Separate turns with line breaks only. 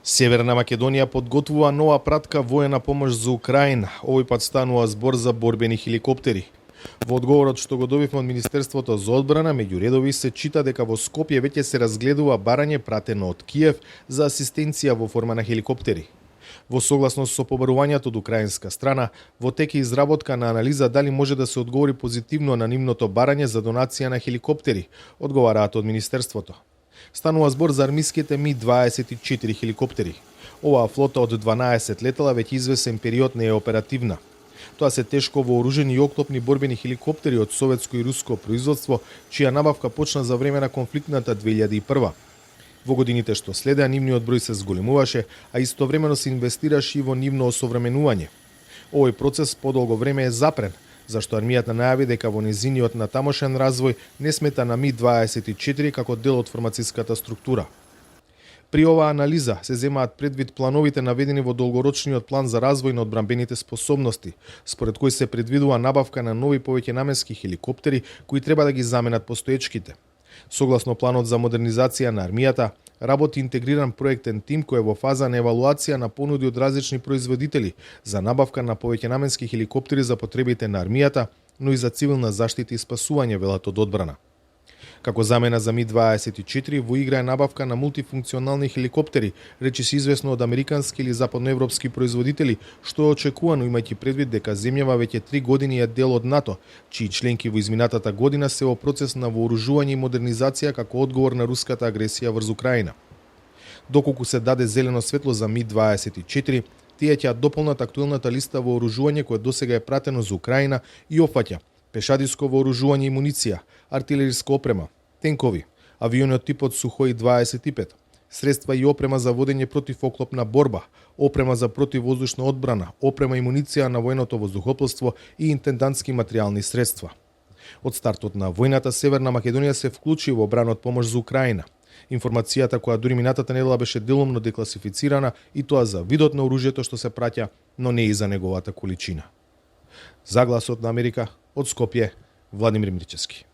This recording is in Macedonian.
Северна Македонија подготвува нова пратка воена помош за Украина. Овој пат станува збор за борбени хеликоптери. Во одговорот што го добивме од Министерството за одбрана, меѓу редови се чита дека во Скопје веќе се разгледува барање пратено од Киев за асистенција во форма на хеликоптери. Во согласност со побарувањето од украинска страна, во тек е изработка на анализа дали може да се одговори позитивно на нивното барање за донација на хеликоптери, одговараат од Министерството. Станува збор за армиските Ми-24 хеликоптери. Оваа флота од 12 летала веќе извесен период не е оперативна. Тоа се тешко вооружени и оклопни борбени хеликоптери од советско и руско производство, чија набавка почна за време на конфликтната 2001. Во годините што следеа, нивниот број се зголемуваше, а истовремено се инвестираше и во нивно осовременување. Овој процес подолго време е запрен, зашто армијата најави дека во незиниот натамошен развој не смета на Ми-24 како дел од формациската структура. При оваа анализа се земаат предвид плановите наведени во долгорочниот план за развој на одбранбените способности, според кој се предвидува набавка на нови повеќенаменски хеликоптери кои треба да ги заменат постоечките. Согласно планот за модернизација на армијата, работи интегриран проектен тим кој е во фаза на евалуација на понуди од различни производители за набавка на повеќенаменски хеликоптери за потребите на армијата, но и за цивилна заштита и спасување, велат од одбрана. Како замена за Ми-24 во игра е набавка на мултифункционални хеликоптери, речиси известно од американски или западноевропски производители, што е очекувано имајќи предвид дека земјава веќе 3 години е дел од НАТО, чии членки во изминатата година се во процес на вооружување и модернизација како одговор на руската агресија врз Украина. Доколку се даде зелено светло за Ми-24, тие ќе дополнат актуелната листа вооружување кое досега е пратено за Украина и опфаќа пешадиско вооружување и муниција, артилериска опрема, тенкови, авиони од типот Сухој-25, средства и опрема за водење противоклопна борба, опрема за противвоздушна одбрана, опрема и муниција на военото воздухопловство и интендантски материјални средства. Од стартот на војната, Северна Македонија се вклучи во бранот помош за Украина. Информацијата која дури минатата недела беше делумно декласифицирана и тоа за видот на оружјето што се праќа, но не и за неговата количина. За Гласот на Америка, од Скопје, Владимир Мирчевски.